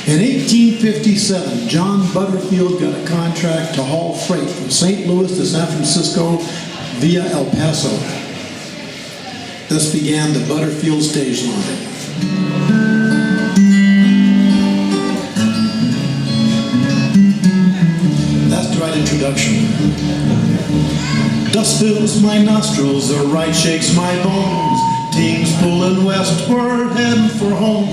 In 1857, John Butterfield got a contract to haul freight from St. Louis to San Francisco via El Paso. Thus began the Butterfield stage line. That's the right introduction. Dust fills my nostrils, the right shakes my bones. Teams pulling westward, heading for home.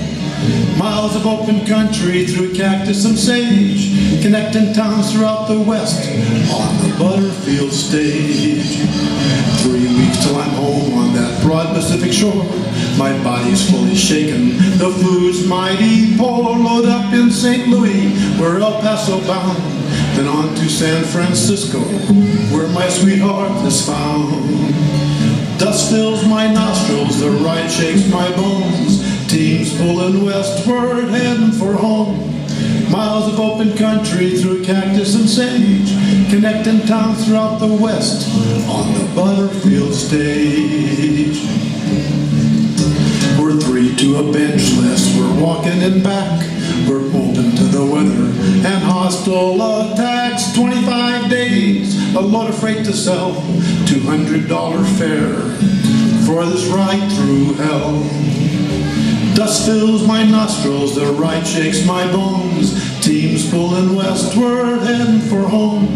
Miles of open country through cactus and sage, connecting towns throughout the west on the Butterfield stage. 3 weeks till I'm home on that broad Pacific shore. My body's fully shaken, the food's mighty poor. Load up in St. Louis, we're El Paso bound, then on to San Francisco, where my sweetheart is found. Dust fills my nostrils, the ride shakes my bones. Teams pulling westward, heading for home. Miles of open country through cactus and sage, connecting towns throughout the west on the Butterfield stage. We're 3 to a bench list, we're walking in back. We're open to the weather and hostile attacks. 25 days, a load of freight to sell, $200 fare for this ride through hell. Dust fills my nostrils, the ride shakes my bones. Teams pulling westward, heading for home.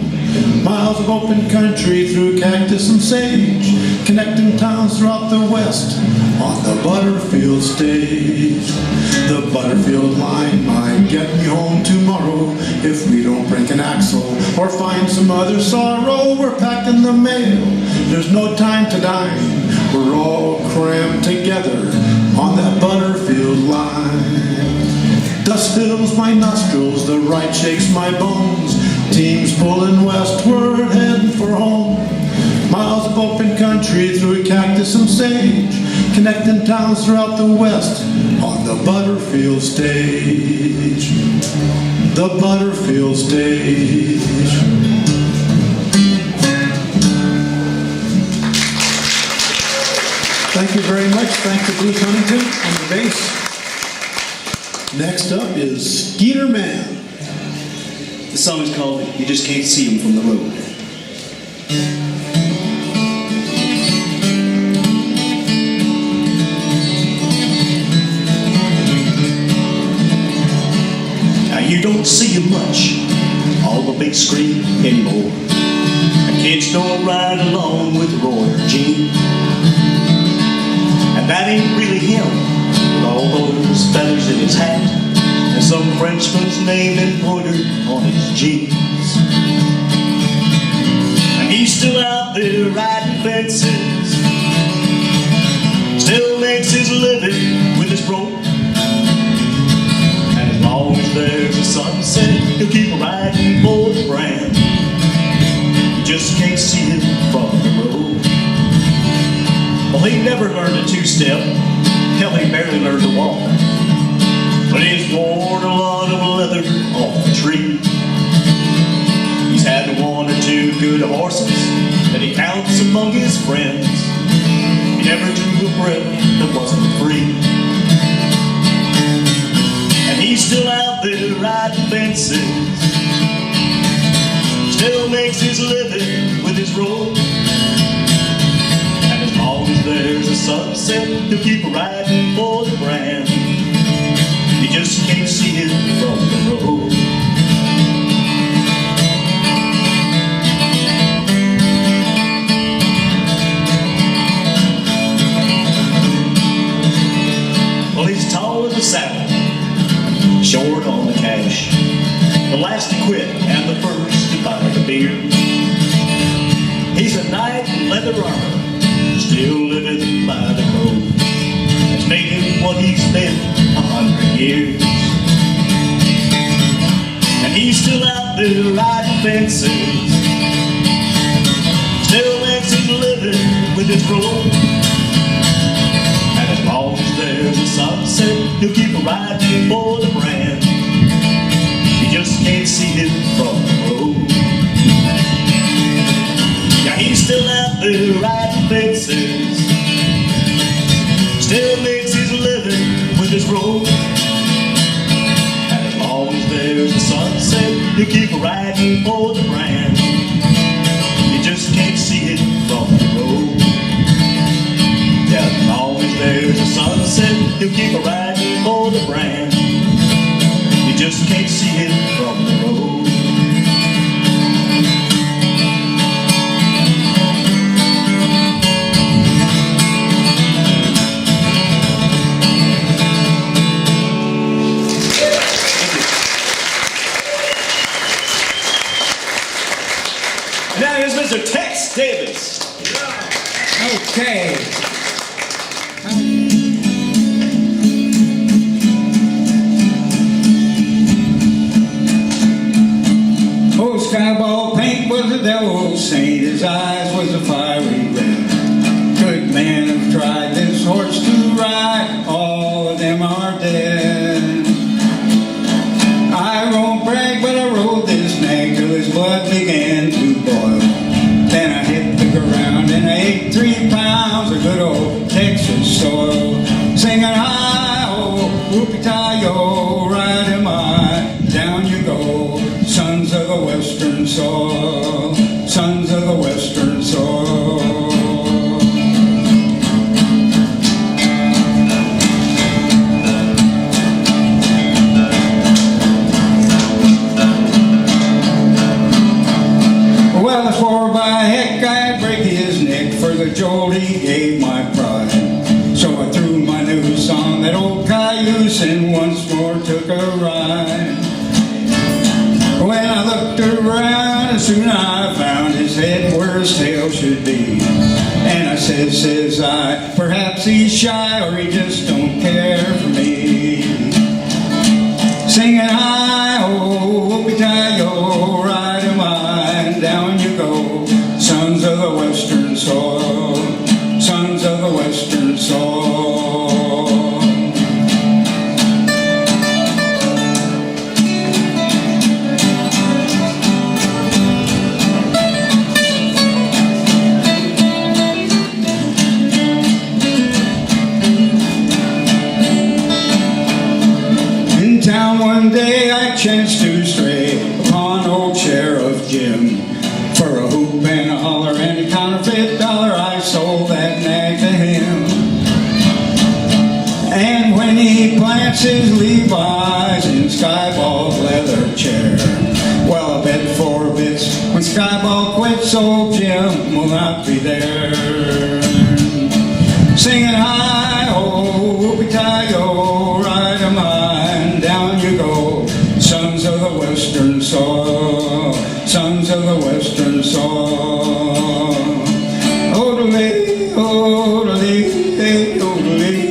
Miles of open country through cactus and sage, connecting towns throughout the west on the Butterfield stage. The Butterfield line might get me home tomorrow if we don't break an axle or find some other sorrow. We're packing the mail, there's no time to dine. We're all crammed together on that Butterfield line. Dust fills my nostrils, the ride shakes my bones. Teams pulling westward, heading for home. Miles of open country through cactus and sage, connecting towns throughout the west on the Butterfield stage. The Butterfield stage. Thank you very much. Thank you, Bruce Huntington on the bass. Next up is Skeeter Man. The song is called You Just Can't See Him from the Road. Now you don't see him much on the big screen anymore. And kids don't ride along with Roy or Gene. And that ain't really him, with all those feathers in his hat and some Frenchman's name embroidered on his jeans. And he's still out there riding fences, still makes his living with his rope. And as long as there's a sunset, he'll keep riding for the brand. You just can't see him from the road. Well, he never learned a two-step, hell, he barely learned to walk. But he's worn a lot of leather off the tree. He's had 1 or 2 good horses that he counts among his friends. He never drew a breath that wasn't free. And he's still out there riding fences, still makes his living with his rope. And as long as there's a sunset, he'll keep riding for the brand. You just can't see him from the road. Well, he's tall in the saddle, short on the cash, the last to quit and the first to buy the beer. He's a knight in leather armor, still living by the code. It's made him what he's been 100 years. And he's still out there riding fences, still makes his living with his rope. And as long as there's a sunset, he'll keep riding for the brand. You just can't see him from the road. Yeah, he's still out there riding fences, still makes his living with his rope. And as long keep riding for the brand. You just can't see it from the road. Yeah, as long as there's a sunset, he'll keep riding for the brand. You just can't see it from the road. Now here's Mr. Tex Davis. Okay. Oh, Skyball paint was a devil's saint, his eyes was a fiery red. Good men have tried this horse to ride, all of them are dead. I won't brag, but I rode this nag till his blood began to boil. Then I hit the ground and I ate 3 pounds of good old Texas soil. Singing hi-ho, whoopie-tie-yo, right am I, down you go. Sons of the western soil, sons of the western soil. Well, if for by heck I'd break his neck for the jolt he gave my pride. So I threw my noose on that old cayuse and once more took a ride. When I looked around, soon I found his head where his tail should be. And I says I, perhaps he's shy or he just don't care for me. Singing hi-ho, whoopie-tie-yo, right am I, and down you go. Sons of the western soil, sons of the western soil. In town one day I chanced to stray upon old Sheriff Jim. For a hoop and a holler and a counterfeit dollar I sold that nag to him. And when he plants his Levi's in Skyball's leather chair, well, I bet 4 bits when Skyball quits, old Jim will not be there. Singing hi-ho, whoopie-tie-yo, right am I, and down you go. Sons of the western soil, sons of the western soil. Odele, odele, odele.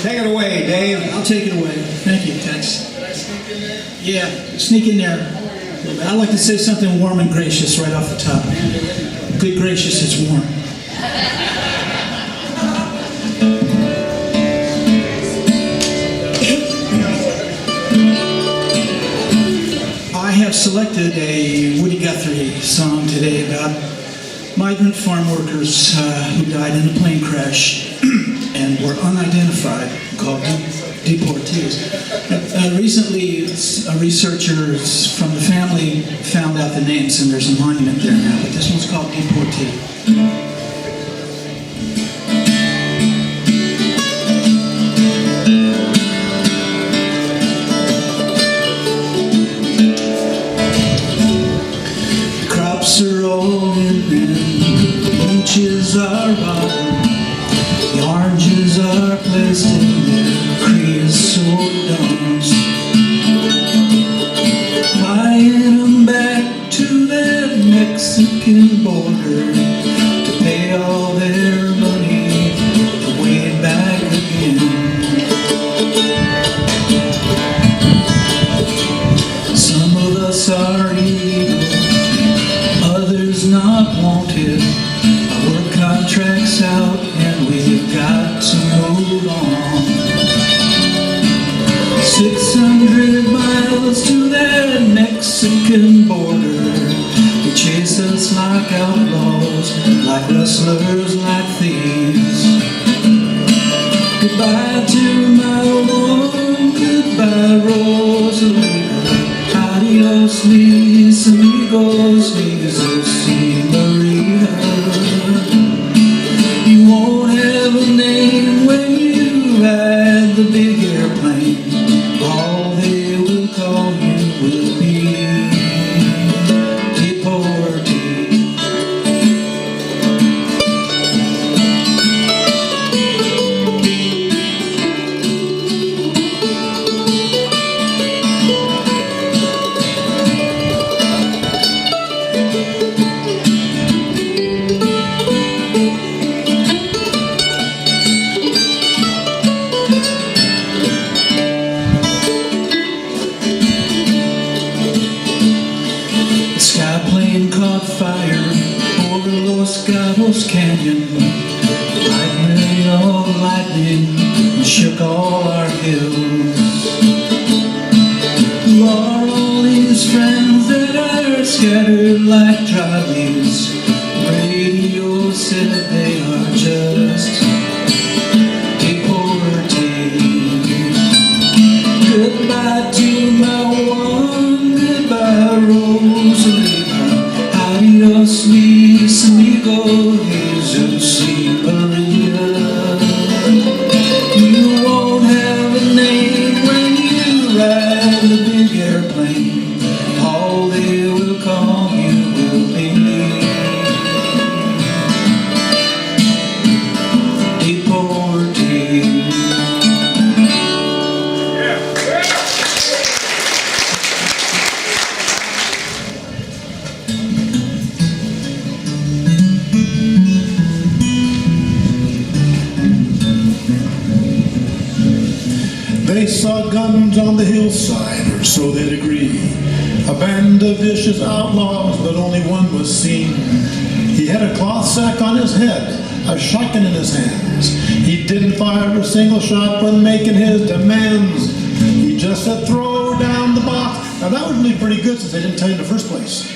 Take it away, Dave. I'll take it away. Thank you, Tex. Yeah, sneak in there a little bit. I'd like to say something warm and gracious right off the top. Good gracious, it's warm. I have selected a Woody Guthrie song today about migrant farm workers who died in a plane crash and were unidentified, called deportees. Recently, researchers from the family found out the names, and there's a monument there now, but this one's called Deportee. Crops are all in and peaches are rotten. The oranges are placed in their creosote dumps, flying them back to their Mexican border to pay all their money way back again. Some of us are illegal, others not wanted. Our work contracts out and we've got to move on. 600 miles to that Mexican border. They chase us like outlaws, like rustlers, like thieves. Goodbye. Goodbye to my woman, goodbye Rosalina. Adios mis amigos, mis Maria. You won't have a name when you ride the big airplane. All they will call you will be deported. Fire over Los Gatos Canyon. Lightning, oh lightning, shook all our hills. Who are all these friends that are scattered like dry leaves? Radio said they are just deportees. Goodbye to my one, goodbye Rosalina. Adios mis amigos, Jesus y Maria. You won't have a name when you ride the big airplane. All they will call you will be deported. They saw guns on the hillside, or so they'd agree. A band of vicious outlaws, but only one was seen. He had a cloth sack on his head, a shotgun in his hands. He didn't fire a single shot when making his demands. He just said, throw down the box. Now that was really pretty good since they didn't tell you in the first place.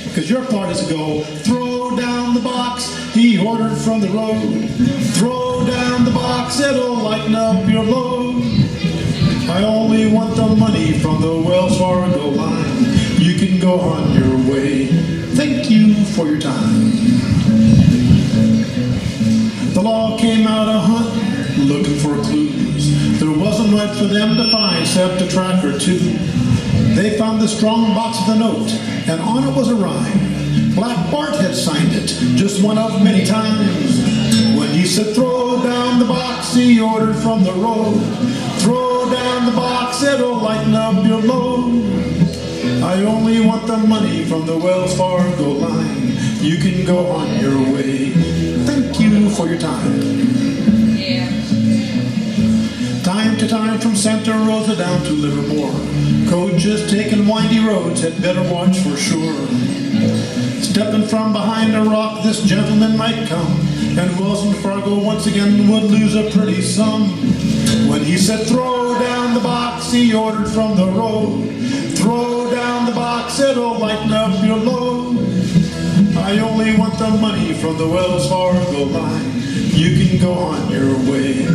Because your part is to go, throw down the box. He ordered from the road. Throw down the box, it'll lighten up your load. I only want the money from the Wells Fargo line. You can go on your way. Thank you for your time. The law came out a hunt, looking for clues. There wasn't much for them to find except a track or two. They found the strong box with a note, and on it was a rhyme. Black Bart had signed it, just one of many times. When he said, throw down the box, he ordered from the road. Throw down the box, it'll lighten up your load. I only want the money from the Wells Fargo line. You can go on your way. Thank you for your time. Yeah. Time to time from Santa Rosa down to Livermore. Coaches taking windy roads had better watch for sure. Stepping from behind a rock, this gentleman might come, and Wells and Fargo once again would lose a pretty sum. When he said, throw down the box, he ordered from the road. Throw down the box, it'll lighten up your load. I only want the money from the Wells Fargo line. You can go on your way.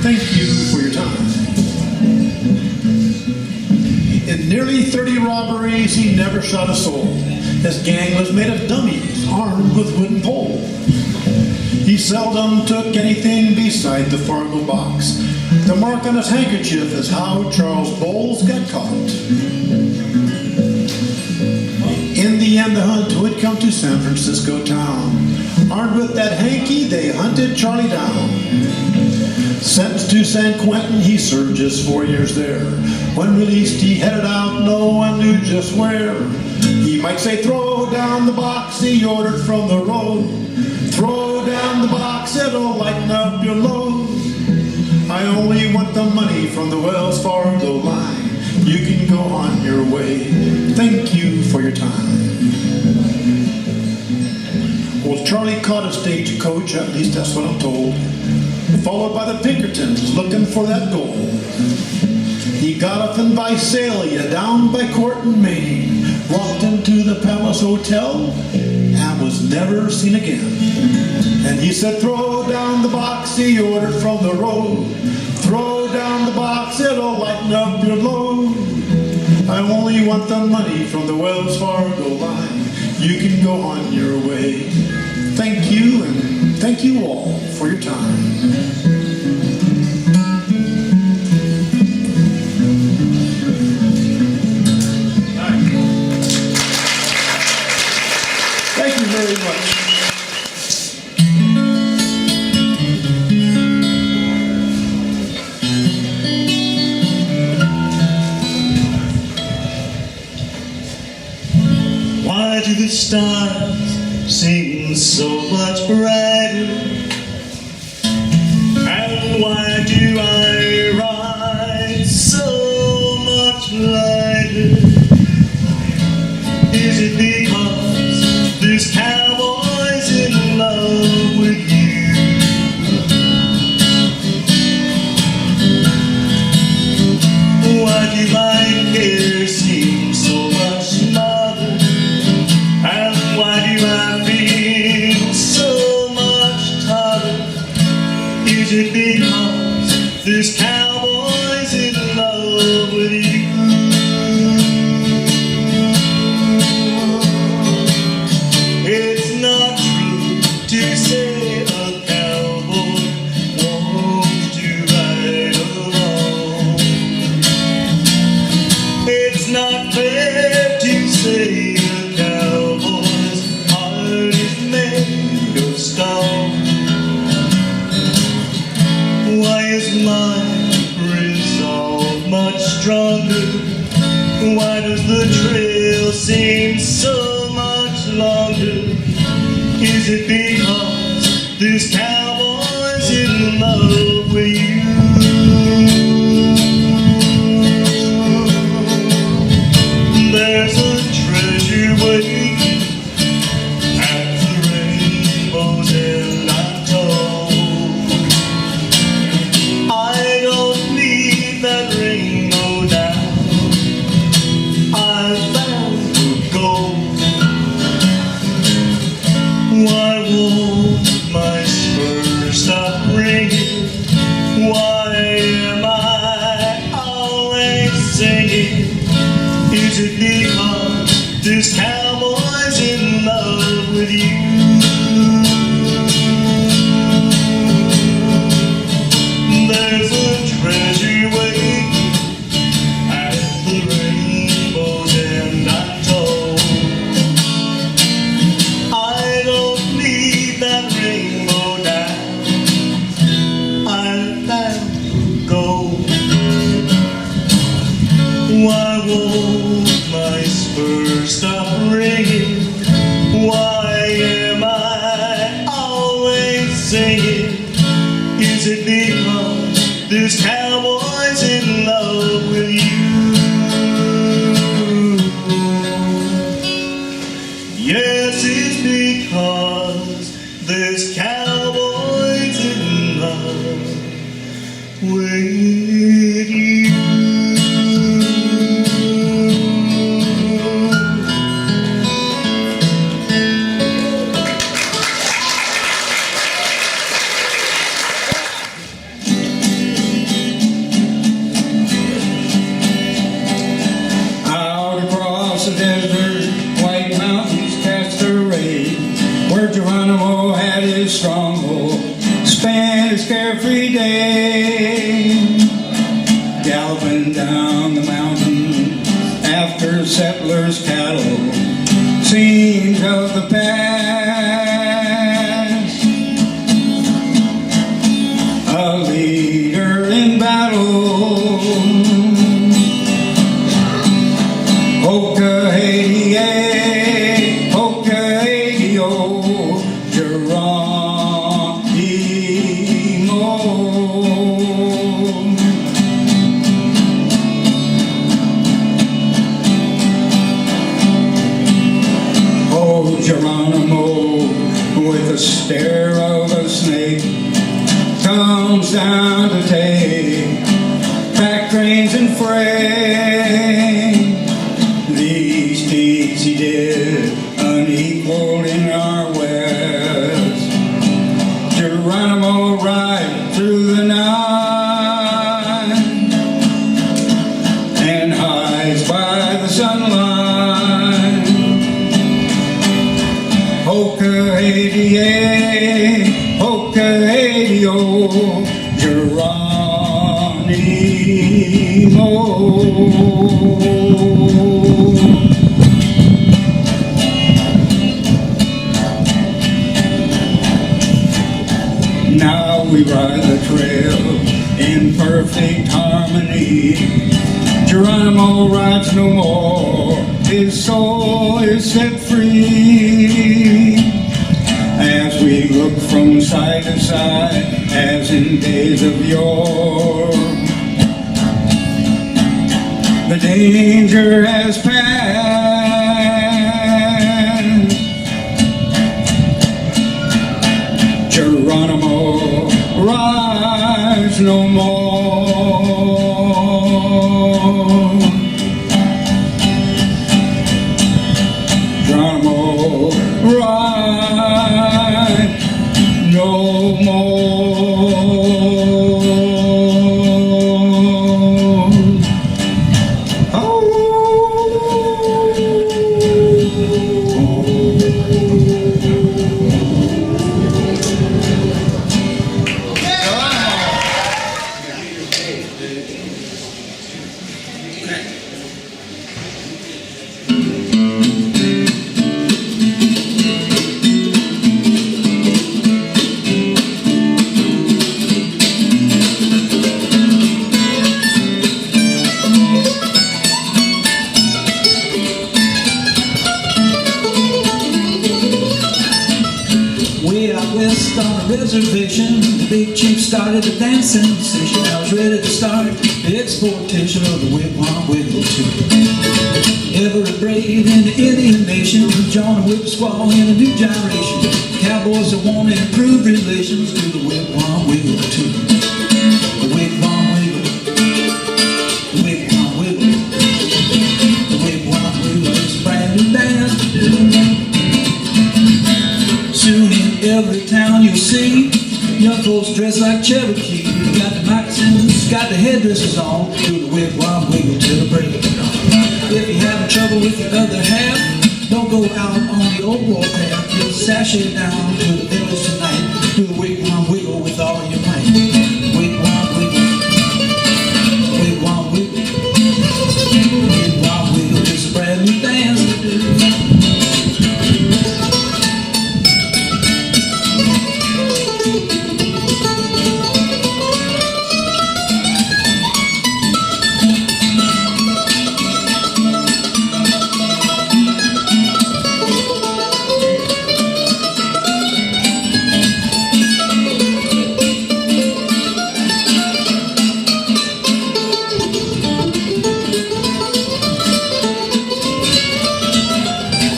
Thank you for your time. In nearly 30 robberies, he never shot a soul. His gang was made of dummies, armed with wooden poles. He seldom took anything beside the Fargo box. The mark on his handkerchief is how Charles Bowles got caught. In the end, the hunt would come to San Francisco town. Armed with that hanky, they hunted Charlie down. Sentenced to San Quentin, he served just 4 years there. When released, he headed out, no one knew just where. He might say, throw down the box, he ordered from the road. Throw down the box, it'll lighten up your load. I only want the money from the Wells Fargo line. You can go on your way. Thank you for your time. Well, Charlie caught a stagecoach, at least that's what I'm told, followed by the Pinkertons looking for that gold. He got up in Visalia, down by Court and Main, walked into the Palace Hotel, and was never seen again. And he said, throw down the box he ordered from the road. Throw down the box, it'll lighten up your load. I only want the money from the Wells Fargo line. You can go on your way. Thank you, and thank you all for your time. Thank you very much. Why do the stars seem so much brighter? And why do I ride so much lighter? Is it because this cowboy's in love with you? Why do my hair seem so much smaller? And why do I feel so much taller? Is it because this cowboy's in love with you? It's not true to say a cowboy wants to ride alone. It's not fair to say a cowboy's heart is made of stone. Why is my resolve much stronger? Why does the trail seem so much longer? Is it because this cowboy's in love with you? There's a treasure waiting at the rainbow's end, I'm told. I don't need that rainbow now. I found the gold. Why won't my spurs stop ringing? Why am I always singing? Is it because this cowboy's in love with you? There's a treasure waiting at the rainbow's end, I'm told. I don't need that rainbow now. I found the gold. Why won't my spurs stop ringing? Why am I always singing? Is it because this cowboy's in love with you? Yes, it's because this cowboy's in love with you. Out across the desert, white mountains cast a ray, where Geronimo had his stronghold, spent his carefree day, galloping down the mountain after settlers' cattle, scenes of the past, a leader in battle. Okahee, Okahee-o, Geronimo. Oh, Geronimo, with the stare of a snake, comes down to take pack train amazing frame. These feats he did, unequaled in our west. Geronimo right through the night and hides by the sunlight. Hoka-hey-dee-ay, hoka-hey-dee-oh, Geronimo. Now we ride the trail in perfect harmony. Geronimo rides no more, his soul is set free. As we look from side to side, as in days of yore, the danger has passed. Geronimo rides no more. Geronimo ride no more. West on a reservation, the big chief started a dancing session. I was ready to start the exportation of the wigwam wiggle too. Every brave in the Indian nation would join a whip squaw in a new gyration. Cowboys that want to improve relations to the wigwam wiggle too. The wigwam wiggle, the wigwam wiggle, the wigwam wiggle is a brand new dance to do. Soon in every town you'll see young folks dressed like Cherokee. Got the moccasins, got the headdresses on, do the wigwam wiggle till the break of dawn. If you're having trouble with your other half, don't go out on the old warpath. Just sashay down to the village tonight. Do the wigwam wiggle with all your might. Wigwam wiggle, wigwam wiggle, wigwam wiggle is a brand new dance to do.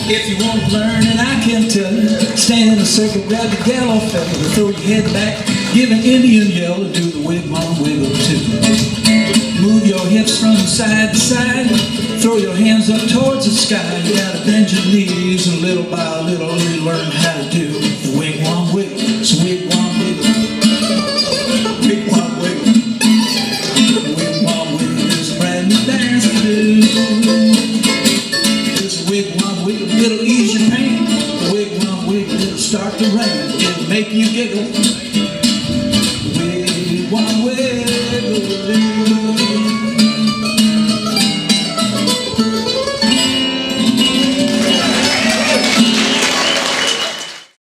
If you want to learn, and I can tell you, stand in a circle, grab the gallows feather, throw your head back, give an Indian yell, and do the wigwam wiggle too. Move your hips from side to side, throw your hands up towards the sky. You gotta bend your knees, and little by little you learn how to do the wigwam wiggle. So wigwam wiggle, wigwam wiggle, wigwam wiggle is a brand new dance to do. Wigwam wiggle, it'll ease your pain. The wigwam wiggle, it'll start to rain. It'll make you giggle. Wigwam wiggle.